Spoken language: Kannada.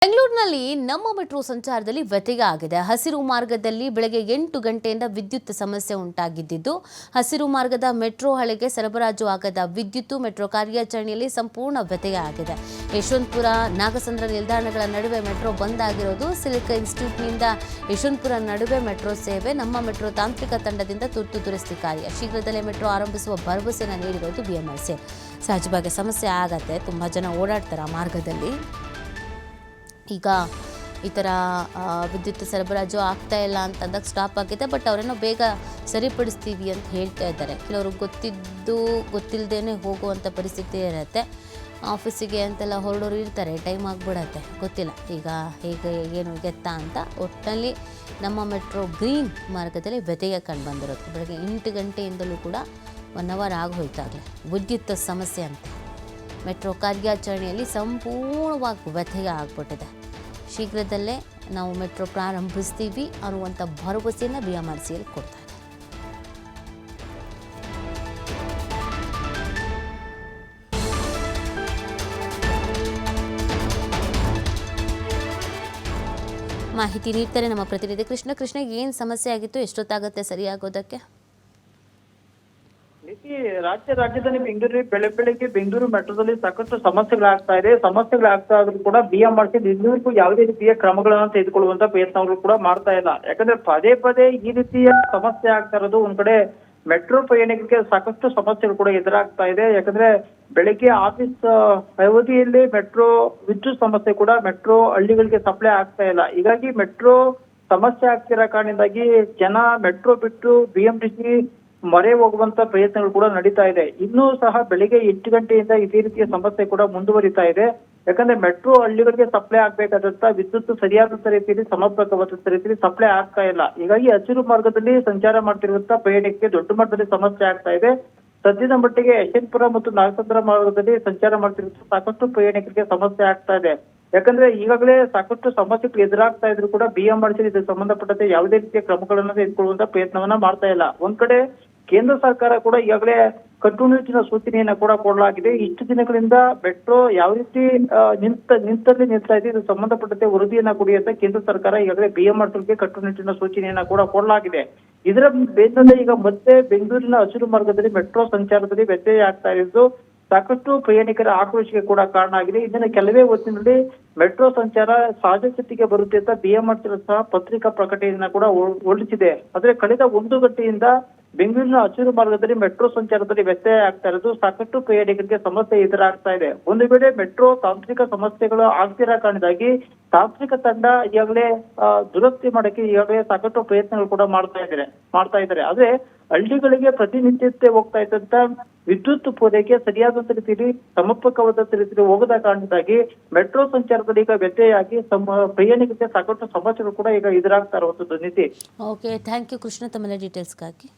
ಬೆಂಗಳೂರಿನಲ್ಲಿ ನಮ್ಮ ಮೆಟ್ರೋ ಸಂಚಾರದಲ್ಲಿ ವ್ಯತ್ಯಯ ಆಗಿದೆ. ಹಸಿರು ಮಾರ್ಗದಲ್ಲಿ ಬೆಳಗ್ಗೆ 8 ಗಂಟೆಯಿಂದ ವಿದ್ಯುತ್ ಸಮಸ್ಯೆ ಉಂಟಾಗಿದ್ದು, ಹಸಿರು ಮಾರ್ಗದ ಮೆಟ್ರೋ ಹಳಿಗೆ ಸರಬರಾಜು ಆಗದ ವಿದ್ಯುತ್ ಮೆಟ್ರೋ ಕಾರ್ಯಾಚರಣೆಯಲ್ಲಿ ಸಂಪೂರ್ಣ ವ್ಯತ್ಯಯ ಆಗಿದೆ. ಯಶವಂತಪುರ ನಾಗಸಂದ್ರ ನಿಲ್ದಾಣಗಳ ನಡುವೆ ಮೆಟ್ರೋ ಬಂದ್ ಆಗಿರೋದು. ಸಿಲಿಕಾ ಇನ್ಸ್ಟಿಟ್ಯೂಟ್ನಿಂದ ಯಶವಂತಪುರ ನಡುವೆ ಮೆಟ್ರೋ ಸೇವೆ. ನಮ್ಮ ಮೆಟ್ರೋ ತಾಂತ್ರಿಕ ತಂಡದಿಂದ ತುರ್ತು ದುರಸ್ತಿ ಕಾರ್ಯ. ಶೀಘ್ರದಲ್ಲೇ ಮೆಟ್ರೋ ಆರಂಭಿಸುವ ಭರವಸೆಯನ್ನು ನೀಡಿರೋದು ಬಿಎಂಆರ್ಸಿ. ಸಹಜವಾಗಿ ಸಮಸ್ಯೆ ಆಗತ್ತೆ, ತುಂಬ ಜನ ಓಡಾಡ್ತಾರೆ ಆ ಮಾರ್ಗದಲ್ಲಿ. ಈಗ ಈ ಥರ ವಿದ್ಯುತ್ ಸರಬರಾಜು ಆಗ್ತಾ ಇಲ್ಲ ಅಂತಂದಾಗ ಸ್ಟಾಪ್ ಆಗಿದೆ. ಬಟ್ ಅವರೇನೋ ಬೇಗ ಸರಿಪಡಿಸ್ತೀವಿ ಅಂತ ಹೇಳ್ತಾ ಇದ್ದಾರೆ. ಕೆಲವರು ಗೊತ್ತಿಲ್ಲದೇ ಹೋಗುವಂಥ ಪರಿಸ್ಥಿತಿ ಇರುತ್ತೆ. ಆಫೀಸಿಗೆ ಅಂತೆಲ್ಲ ಹೊರಡೋರು ಇರ್ತಾರೆ, ಟೈಮ್ ಆಗಿಬಿಡತ್ತೆ, ಗೊತ್ತಿಲ್ಲ ಈಗ ಹೇಗೆ ಏನು ಎತ್ತಾ ಅಂತ. ಒಟ್ಟಿನಲ್ಲಿ ನಮ್ಮ ಮೆಟ್ರೋ ಗ್ರೀನ್ ಮಾರ್ಗದಲ್ಲಿ ವ್ಯತ್ಯಯ ಕಂಡು ಬಂದಿರೋದು. ಬೆಳಗ್ಗೆ 8 ಗಂಟೆಯಿಂದಲೂ ಕೂಡ 1 ಅವರ್ ಆಗೋಯ್ತಾಗಲೇ ವಿದ್ಯುತ್ ಸಮಸ್ಯೆ ಅಂತ. ಮೆಟ್ರೋ ಕಾರ್ಯಾಚರಣೆಯಲ್ಲಿ ಸಂಪೂರ್ಣವಾಗಿ ವ್ಯತ್ಯಯ ಆಗಿಬಿಟ್ಟಿದೆ. ಶೀಘ್ರದಲ್ಲೇ ನಾವು ಮೆಟ್ರೋ ಪ್ರಾರಂಭಿಸ್ತೀವಿ ಅನ್ನುವಂಥ ಭರವಸೆಯನ್ನು ಬಿಎಂಆರ್ಸಿಎಲ್ ಕೊಡ್ತಾ ಇದೆ. ಮಾಹಿತಿ ನೀಡ್ತಾರೆ ನಮ್ಮ ಪ್ರತಿನಿಧಿ ಕೃಷ್ಣ. ಏನು ಸಮಸ್ಯೆ ಆಗಿತ್ತು, ಎಷ್ಟೊತ್ತಾಗುತ್ತೆ ಸರಿಯಾಗೋದಕ್ಕೆ? ರಾಜ್ಯ ರಾಜಧಾನಿ ಬೆಳಗ್ಗೆ ಬೆಂಗಳೂರು ಮೆಟ್ರೋದಲ್ಲಿ ಸಾಕಷ್ಟು ಸಮಸ್ಯೆಗಳಾಗ್ತಾ ಇದ್ರೂ ಕೂಡ ಬಿಎಂಆರ್ಸಿ ಇದುವರೆಗೂ ಯಾವುದೇ ರೀತಿಯ ಕ್ರಮಗಳನ್ನ ತೆಗೆದುಕೊಳ್ಳುವಂತ ಪ್ರಯತ್ನಗಳು ಕೂಡ ಮಾಡ್ತಾ ಇಲ್ಲ. ಯಾಕಂದ್ರೆ ಪದೇ ಪದೇ ಈ ರೀತಿಯ ಸಮಸ್ಯೆ ಆಗ್ತಾ ಇರೋದು ಒಂದ್ ಕಡೆ ಮೆಟ್ರೋ ಪ್ರಯಾಣಿಕರಿಗೆ ಸಾಕಷ್ಟು ಸಮಸ್ಯೆಗಳು ಕೂಡ ಎದುರಾಗ್ತಾ ಇದೆ. ಯಾಕಂದ್ರೆ ಬೆಳಿಗ್ಗೆ ಆಫೀಸ್ ಅವಧಿಯಲ್ಲಿ ಮೆಟ್ರೋ ವಿದ್ಯುತ್ ಸಮಸ್ಯೆ ಕೂಡ ಮೆಟ್ರೋ ಹಳ್ಳಿಗಳಿಗೆ ಸಪ್ಲೈ ಆಗ್ತಾ ಇಲ್ಲ. ಹೀಗಾಗಿ ಮೆಟ್ರೋ ಸಮಸ್ಯೆ ಆಗ್ತಿರೋ ಕಾರಣದಿಂದಾಗಿ ಜನ ಮೆಟ್ರೋ ಬಿಟ್ಟು ಬಿಎಂಟಿಸಿ ಮೊರೆ ಹೋಗುವಂತ ಪ್ರಯತ್ನಗಳು ಕೂಡ ನಡೀತಾ ಇದೆ. ಇನ್ನೂ ಸಹ ಬೆಳಿಗ್ಗೆ 8 ಗಂಟೆಯಿಂದ ಇದೇ ರೀತಿಯ ಸಮಸ್ಯೆ ಕೂಡ ಮುಂದುವರಿತಾ ಇದೆ. ಯಾಕಂದ್ರೆ ಮೆಟ್ರೋ ಹಳ್ಳಿಗಳಿಗೆ ಸಪ್ಲೈ ಆಗ್ಬೇಕಾದಂತ ವಿದ್ಯುತ್ ಸರಿಯಾದಂತ ರೀತಿಯಲ್ಲಿ ಸಮರ್ಪಕವಾದಂತ ರೀತಿಯಲ್ಲಿ ಸಪ್ಲೈ ಆಗ್ತಾ ಇಲ್ಲ. ಹೀಗಾಗಿ ಹಸಿರು ಮಾರ್ಗದಲ್ಲಿ ಸಂಚಾರ ಮಾಡ್ತಿರುವಂತ ಪ್ರಯಾಣಿಕರಿಗೆ ದೊಡ್ಡ ಮಟ್ಟದಲ್ಲಿ ಸಮಸ್ಯೆ ಆಗ್ತಾ ಇದೆ. ಸದ್ಯದ ಮಟ್ಟಿಗೆ ಯಶವಂತಪುರ ಮತ್ತು ನಾಗಸಂದ್ರ ಮಾರ್ಗದಲ್ಲಿ ಸಂಚಾರ ಮಾಡ್ತಿರುವಂತ ಸಾಕಷ್ಟು ಪ್ರಯಾಣಿಕರಿಗೆ ಸಮಸ್ಯೆ ಆಗ್ತಾ ಇದೆ. ಯಾಕಂದ್ರೆ ಈಗಾಗಲೇ ಸಾಕಷ್ಟು ಸಮಸ್ಯೆಗಳು ಎದುರಾಗ್ತಾ ಇದ್ರು ಕೂಡ ಬಿಎಂಆರ್ಸಿ ಇದಕ್ಕೆ ಸಂಬಂಧಪಟ್ಟಂತೆ ಯಾವುದೇ ರೀತಿಯ ಕ್ರಮಗಳನ್ನ ತೆಗೆದುಕೊಳ್ಳುವಂತ ಪ್ರಯತ್ನವನ್ನ ಮಾಡ್ತಾ ಇಲ್ಲ. ಒಂದ್ ಕಡೆ ಕೇಂದ್ರ ಸರ್ಕಾರ ಕೂಡ ಈಗಾಗಲೇ ಕಟ್ಟುನಿಟ್ಟಿನ ಸೂಚನೆಯನ್ನ ಕೂಡ ಕೊಡಲಾಗಿದೆ. ಇಷ್ಟು ದಿನಗಳಿಂದ ಮೆಟ್ರೋ ಯಾವ ರೀತಿ ನಿಲ್ತಾ ಇದೆ, ಇದು ಸಂಬಂಧಪಟ್ಟಂತೆ ವರದಿಯನ್ನ ಕೊಡಿ ಅಂತ ಕೇಂದ್ರ ಸರ್ಕಾರ ಈಗಾಗಲೇ ಬಿಎಂಆರ್ಸಿಗೆ ಕಟ್ಟುನಿಟ್ಟಿನ ಸೂಚನೆಯನ್ನ ಕೂಡ ಕೊಡಲಾಗಿದೆ. ಇದರ ಬೆನ್ನಲ್ಲೇ ಈಗ ಮತ್ತೆ ಬೆಂಗಳೂರಿನ ಹಸಿರು ಮಾರ್ಗದಲ್ಲಿ ಮೆಟ್ರೋ ಸಂಚಾರದಲ್ಲಿ ವ್ಯತ್ಯಯ ಆಗ್ತಾ ಇದ್ದು ಸಾಕಷ್ಟು ಪ್ರಯಾಣಿಕರ ಆಕ್ರೋಶಕ್ಕೆ ಕೂಡ ಕಾರಣ ಆಗಿದೆ. ಇದನ್ನ ಕೆಲವೇ ಹೊತ್ತಿನಲ್ಲಿ ಮೆಟ್ರೋ ಸಂಚಾರ ಸಹಜ ಸ್ಥಿತಿಗೆ ಬರುತ್ತೆ ಅಂತ ಬಿಎಂಆರ್ಸಿ ಸಹ ಪತ್ರಿಕಾ ಪ್ರಕಟಣೆಯನ್ನ ಕೂಡ ಹೊರಡಿಸಿದೆ. ಆದ್ರೆ ಕಳೆದ 1 ಗಂಟೆಯಿಂದ ಬೆಂಗಳೂರಿನ ಹಸಿರು ಮಾರ್ಗದಲ್ಲಿ ಮೆಟ್ರೋ ಸಂಚಾರದಲ್ಲಿ ವ್ಯತ್ಯಯ ಆಗ್ತಾ ಇರೋದು ಸಾಕಷ್ಟು ಪ್ರಯಾಣಿಕರಿಗೆ ಸಮಸ್ಯೆ ಎದುರಾಗ್ತಾ ಇದೆ. ಒಂದು ವೇಳೆ ಮೆಟ್ರೋ ತಾಂತ್ರಿಕ ಸಮಸ್ಯೆಗಳು ಆಗ್ತಿರೋ ಕಾರಣವಾಗಿ ತಾಂತ್ರಿಕ ತಂಡ ಈಗಾಗಲೇ ದುರಸ್ತಿ ಮಾಡಕ್ಕೆ ಈಗಾಗಲೇ ಸಾಕಷ್ಟು ಪ್ರಯತ್ನಗಳು ಕೂಡ ಮಾಡ್ತಾ ಇದ್ದಾರೆ. ಆದ್ರೆ ಹಳ್ಳಿಗಳಿಗೆ ಪ್ರತಿನಿತ್ಯತೆ ಹೋಗ್ತಾ ಇದ್ದಂತ ವಿದ್ಯುತ್ ಪೂರೈಕೆ ಸರಿಯಾದಂತ ರೀತಿಯಲ್ಲಿ ಸಮರ್ಪಕವಾದಂತ ರೀತಿಯಲ್ಲಿ ಹೋಗದ ಕಾರಣದಿಂದಾಗಿ ಮೆಟ್ರೋ ಸಂಚಾರದಲ್ಲಿ ಈಗ ವ್ಯತ್ಯಯ ಆಗಿ ಪ್ರಯಾಣಿಕರಿಗೆ ಸಾಕಷ್ಟು ಸಮಸ್ಯೆಗಳು ಕೂಡ ಈಗ ಎದುರಾಗ್ತಾ ಇರುವಂತದ್ದು. ನೀತಿ. ಓಕೆ, ಥ್ಯಾಂಕ್ ಯು ಕೃಷ್ಣ, ತಮ್ಮ ಡೀಟೇಲ್ಸ್ಗಾಗಿ.